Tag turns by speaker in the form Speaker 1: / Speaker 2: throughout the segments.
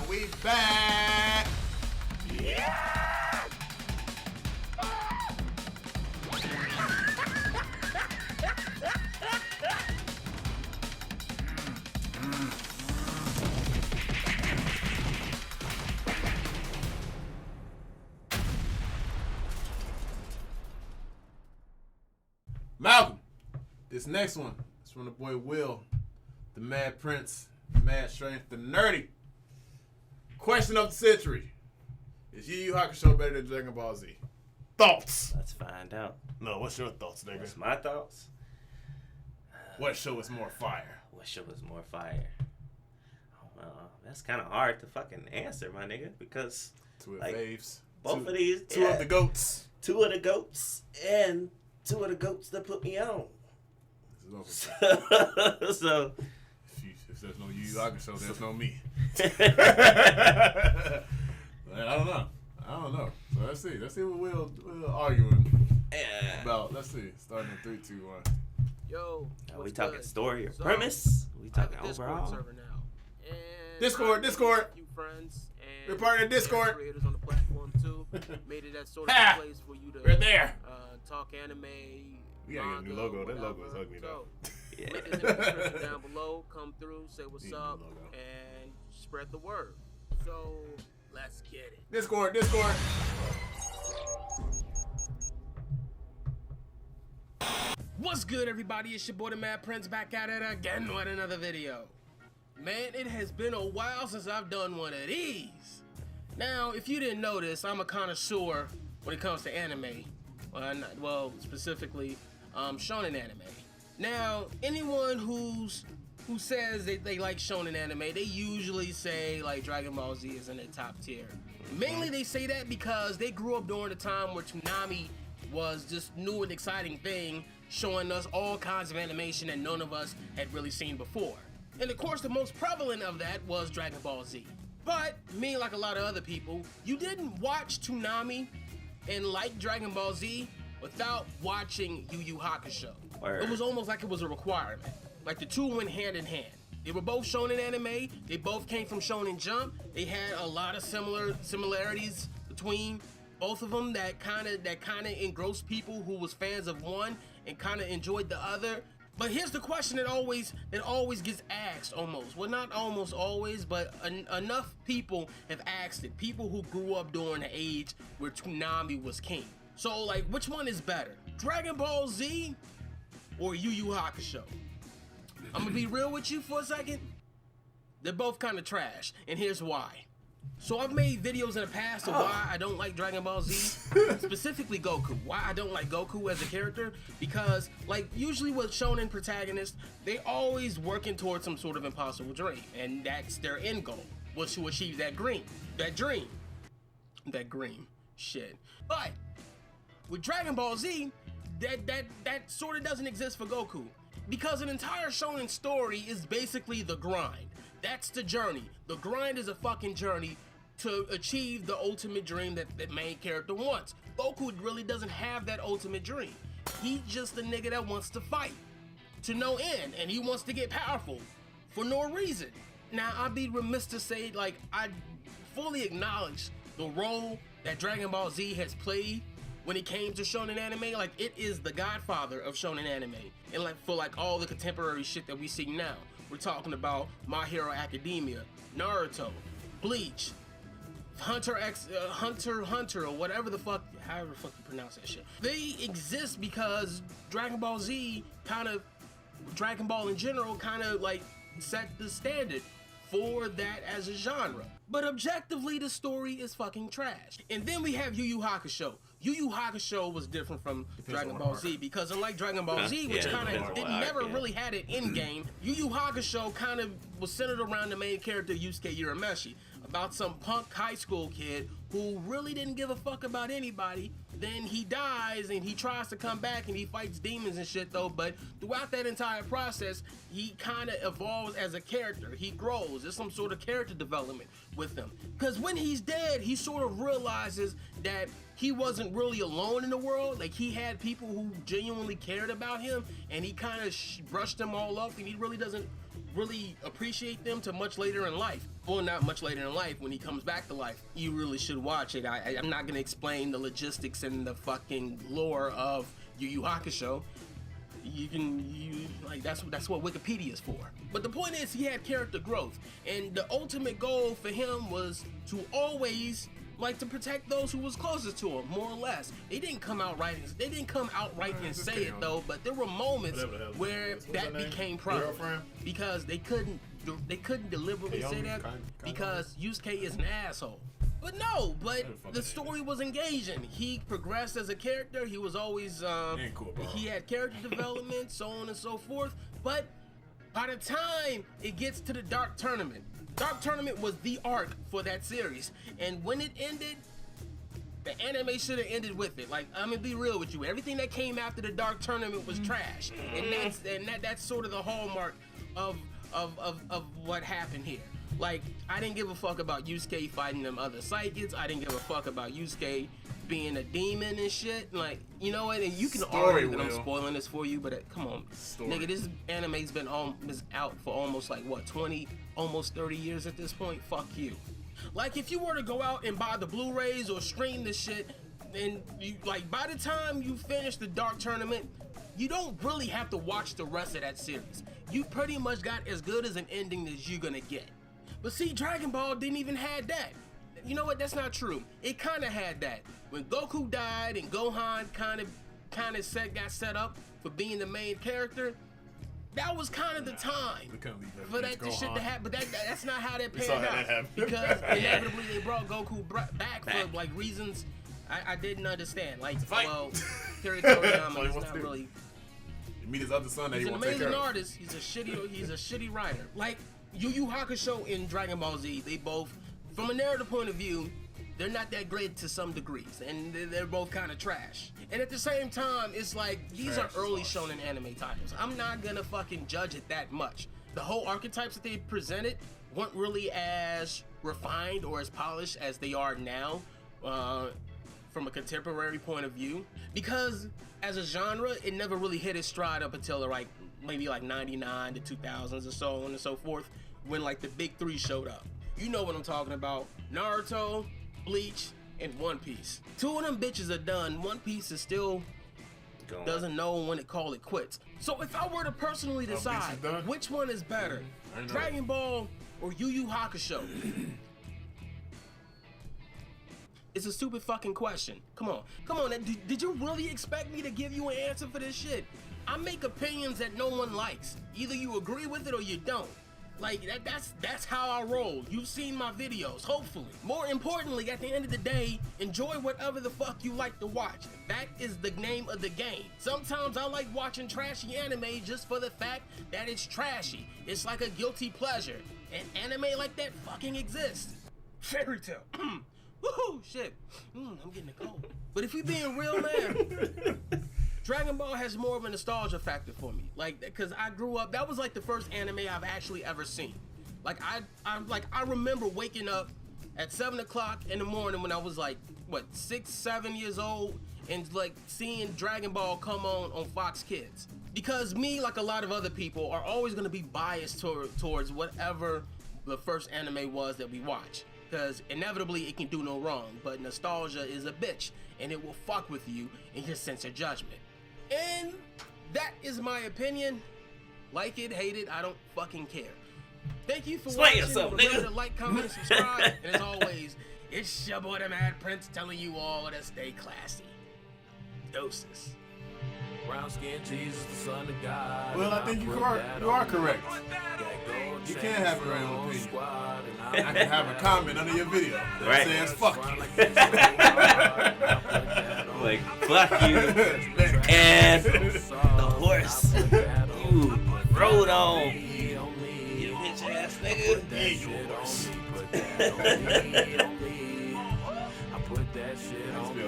Speaker 1: We back.
Speaker 2: Yeah!
Speaker 1: Malcolm, this next one is from the boy Will, the Mad Prince, the Mad Strength, the Nerdy. Question of the century: is Yu Yu Hakusho better than Dragon Ball Z? Thoughts?
Speaker 2: Let's find out.
Speaker 1: No, what's your thoughts, nigga?
Speaker 2: What's my thoughts?
Speaker 1: What show is more fire?
Speaker 2: What show is more fire? That's kind of hard to fucking answer, my nigga, because
Speaker 1: Two of
Speaker 2: like,
Speaker 1: faves.
Speaker 2: both of these,
Speaker 1: two of the goats.
Speaker 2: Two of the goats, and two of the goats that put me on. So,
Speaker 1: if there's no Yu Yu Hakusho, there's no me. I don't know. So let's see what we're arguing about. Let's see. Starting in 3, 2, 1.
Speaker 3: Yo,
Speaker 2: are we talking story or
Speaker 3: so,
Speaker 2: premise? We talking
Speaker 3: Discord
Speaker 2: overall?
Speaker 3: server now. And
Speaker 1: Discord.
Speaker 3: A few friends and
Speaker 1: We're part of Discord.
Speaker 3: creators on the platform too. Made it that sort of
Speaker 1: Ha!
Speaker 3: place for you to
Speaker 1: We're there.
Speaker 3: talk anime.
Speaker 1: We gotta get a new
Speaker 3: manga,
Speaker 1: logo. That
Speaker 3: whatever.
Speaker 1: logo is ugly though.
Speaker 3: So,
Speaker 2: Yeah.
Speaker 3: link is in the description down below. Come through, say what's
Speaker 1: Need a new
Speaker 3: up,
Speaker 1: logo.
Speaker 3: and spread the word. So let's get it.
Speaker 1: Discord.
Speaker 3: What's good, everybody? It's your boy the Mad Prince back at it again with another video. Man, it has been a while since I've done one of these. Now, if you didn't notice, I'm a connoisseur when it comes to anime. Well, specifically, shonen anime. Now, anyone who says they like shonen anime, they usually say like Dragon Ball Z is in the top tier. Mainly, they say that because they grew up during the time where Toonami was this new and exciting thing, showing us all kinds of animation that none of us had really seen before. And of course, the most prevalent of that was Dragon Ball Z. But me, like a lot of other people, you didn't watch Toonami and like Dragon Ball Z without watching Yu Yu Hakusho.
Speaker 2: Word.
Speaker 3: It was almost like it was a requirement. Like the two went hand in hand. They were both shonen anime. They both came from Shonen Jump. They had a lot of similarities between both of them that kind of engrossed people who was fans of one and kind of enjoyed the other. But here's the question that always gets asked almost. Well, not almost always, but enough people have asked it. People who grew up during the age where Toonami was king. So, like, which one is better? Dragon Ball Z or Yu Yu Hakusho? I'm gonna be real with you for a second. They're both kind of trash, and here's why. So I've made videos in the past of why I don't like Dragon Ball Z, specifically Goku. Why I don't like Goku as a character, because like usually with shonen protagonists, they always working towards some sort of impossible dream, and that's their end goal, was to achieve that dream. Shit. But with Dragon Ball Z, that sort of doesn't exist for Goku, because an entire shonen story is basically the grind. That's the journey. The grind is a fucking journey to achieve the ultimate dream that the main character wants. Goku really doesn't have that ultimate dream. He's just a nigga that wants to fight to no end, and he wants to get powerful for no reason. Now, I'd be remiss to say, like, I fully acknowledge the role that Dragon Ball Z has played when it came to shonen anime. Like, it is the godfather of shonen anime, and like for like all the contemporary shit that we see now. We're talking about My Hero Academia, Naruto, Bleach, Hunter x Hunter, or whatever the fuck, however the fuck you pronounce that shit. They exist because Dragon Ball Z Dragon Ball in general kind of like set the standard for that as a genre. But objectively, the story is fucking trash. And then we have Yu Yu Hakusho. Yu Yu Hakusho was different from Dragon Ball Z because unlike Dragon Ball Z, which kind of never really had an end game, Yu Yu Hakusho kind of was centered around the main character Yusuke Urameshi, about some punk high school kid who really didn't give a fuck about anybody. Then he dies and he tries to come back and he fights demons and shit though, but throughout that entire process, he kind of evolves as a character. He grows. There's some sort of character development with him. Because when he's dead, he sort of realizes that he wasn't really alone in the world. Like, he had people who genuinely cared about him, and he kind of brushed them all off, and he really doesn't really appreciate them to much later in life. Well, not much later in life, when he comes back to life. You really should watch it. I'm not gonna explain the logistics and the fucking lore of Yu Yu Hakusho. That's what Wikipedia is for. But the point is, he had character growth, and the ultimate goal for him was to always to protect those who was closest to him, more or less. They didn't come out right. They didn't come outright and say it though, but there were moments where that became problem because they couldn't deliberately say that because Yusuke is an asshole. But no, the story was engaging. He progressed as a character. He was always he had character development, so on and so forth. But by the time it gets to the Dark Tournament was the arc for that series. And when it ended, the anime should have ended with it. Like, I'm gonna be real with you. Everything that came after the Dark Tournament was trash. And that's sort of the hallmark of what happened here. Like, I didn't give a fuck about Yusuke fighting them other psychics. I didn't give a fuck about Yusuke being a demon and shit. Like, you know what? And you can argue that I'm spoiling this for you, but come on. Nigga, this anime's been out for almost 20, almost 30 years at this point. Fuck you. Like, if you were to go out and buy the Blu-rays or stream this shit, and you, by the time you finish the Dark Tournament, you don't really have to watch the rest of that series. You pretty much got as good as an ending as you're gonna get. But see, Dragon Ball didn't even have that. You know what? That's not true. It kind of had that. When Goku died and Gohan kind of got set up for being the main character, that was kind of the time for that shit to happen. But that's not how that panned out. Because inevitably they brought Goku back for reasons I didn't understand. Kira Toriyama is not really.
Speaker 1: You meet his other son that he won't take care of. He's an amazing artist. He's a shitty writer. Like Yu Yu Hakusho and Dragon Ball Z, they both, from a narrative point of view, they're not that great to some degrees, and they're both kind of trash. And at the same time, it's like, these are early shonen anime titles. I'm not gonna fucking judge it that much. The whole archetypes that they presented weren't really as refined or as polished as they are now, from a contemporary point of view. Because as a genre, it never really hit its stride up until maybe 99 to 2000s or so on and so forth, when the big three showed up. You know what I'm talking about. Naruto, Bleach, and One Piece. Two of them bitches are done. One Piece is still doesn't know when to call it quits. So if I were to personally decide which one is better, Dragon Ball or Yu Yu Hakusho, it's a stupid fucking question. Come on. Did you really expect me to give you an answer for this shit? I make opinions that no one likes. Either you agree with it or you don't. That's how I roll. You've seen my videos, hopefully. More importantly, at the end of the day, enjoy whatever the fuck you like to watch. That is the name of the game. Sometimes I like watching trashy anime just for the fact that it's trashy. It's like a guilty pleasure. And anime like that fucking exists. Fairy Tail. Woohoo, shit. I'm getting a cold. But if we being real, man, Dragon Ball has more of a nostalgia factor for me. Cause I grew up, that was the first anime I've actually ever seen. I remember waking up at 7 o'clock in the morning when I was 6, 7 years old, and seeing Dragon Ball come on Fox Kids. Because me, like a lot of other people, are always gonna be biased towards whatever the first anime was that we watch. Because inevitably it can do no wrong, but nostalgia is a bitch, and it will fuck with you in your sense of judgment. And that is my opinion. Like it, hate it, I don't fucking care. Thank you for watching. Remember to like, comment, and subscribe. And as always, it's your boy the Mad Prince telling you all to stay classy. Doses.
Speaker 4: Brown skin Jesus, the son of God.
Speaker 1: Well, I think you are correct. You can have your own opinion. I can have a comment under your video that says fuck you.
Speaker 2: Fuck you. And the horse you rode on. You bitch ass nigga.
Speaker 1: Yeah, you horse.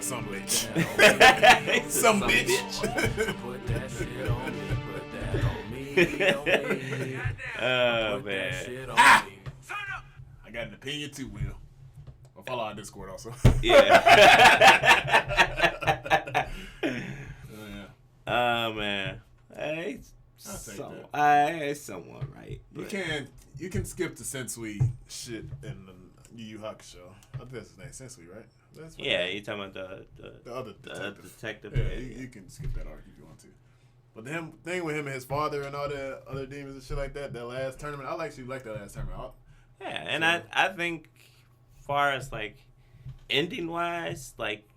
Speaker 1: Some bitch. Some bitch.
Speaker 2: Oh, man.
Speaker 1: I got an opinion too, Will. I'll follow our Discord also.
Speaker 2: Yeah. Oh, man. Hey,
Speaker 1: I'll take that.
Speaker 2: It's somewhat right.
Speaker 1: You can skip the Sensui shit in the Yu Yu Hakusho. I think that's his name, Sensui, right? That's what
Speaker 2: Yeah, you talking about
Speaker 1: the other detective.
Speaker 2: Yeah,
Speaker 1: you can skip that arc if you want to. But the thing with him and his father and all the other demons and shit like that, that last tournament, I actually like that last tournament.
Speaker 2: Yeah, and I think, far as like ending wise, like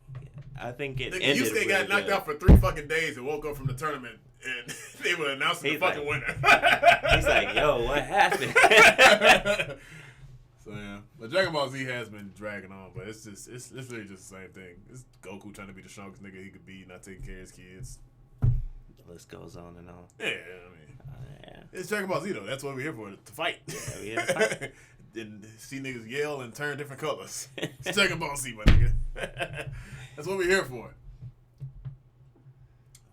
Speaker 2: I think it ended.
Speaker 1: Yusuke got knocked
Speaker 2: good.
Speaker 1: out for 3 fucking days and woke up from the tournament and they were announcing the fucking winner.
Speaker 2: He's like, yo, what happened?
Speaker 1: So yeah, but Dragon Ball Z has been dragging on, but it's literally just the same thing. It's Goku trying to be the strongest nigga he could be, not taking care of his kids.
Speaker 2: The list goes on and on.
Speaker 1: Yeah, I mean, it's Dragon Ball Z though. That's what we're here for, to fight.
Speaker 2: Yeah, we here to fight.
Speaker 1: And see niggas yell and turn different colors. It's Dragon Ball Z, my nigga. That's what we're here for.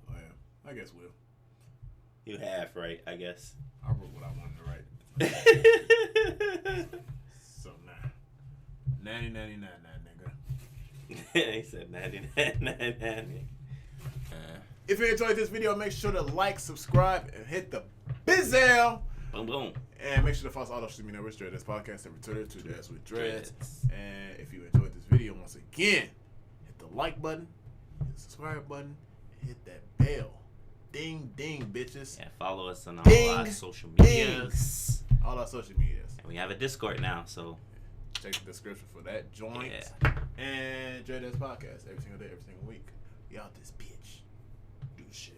Speaker 1: Oh yeah, I guess we'll.
Speaker 2: You half right, I guess.
Speaker 1: I wrote what I wanted to write. So nah. 99, nigga.
Speaker 2: He said 99.
Speaker 1: If you enjoyed this video, make sure to like, subscribe, and hit the bizzle.
Speaker 2: Boom, boom.
Speaker 1: And make sure to follow us all social media networks, DADS Podcast, every Twitter, 2DADS with Dreads. And if you enjoyed this video, once again, hit the like button, hit the subscribe button, and hit that bell. Ding, ding, bitches.
Speaker 2: Yeah, follow us on all
Speaker 1: Ding,
Speaker 2: our social medias.
Speaker 1: All our social medias.
Speaker 2: And we have a Discord now, so
Speaker 1: Check the description for that joint.
Speaker 2: yeah.
Speaker 1: And DADS Podcast every single day, every single week. We out this bitch. Do shit.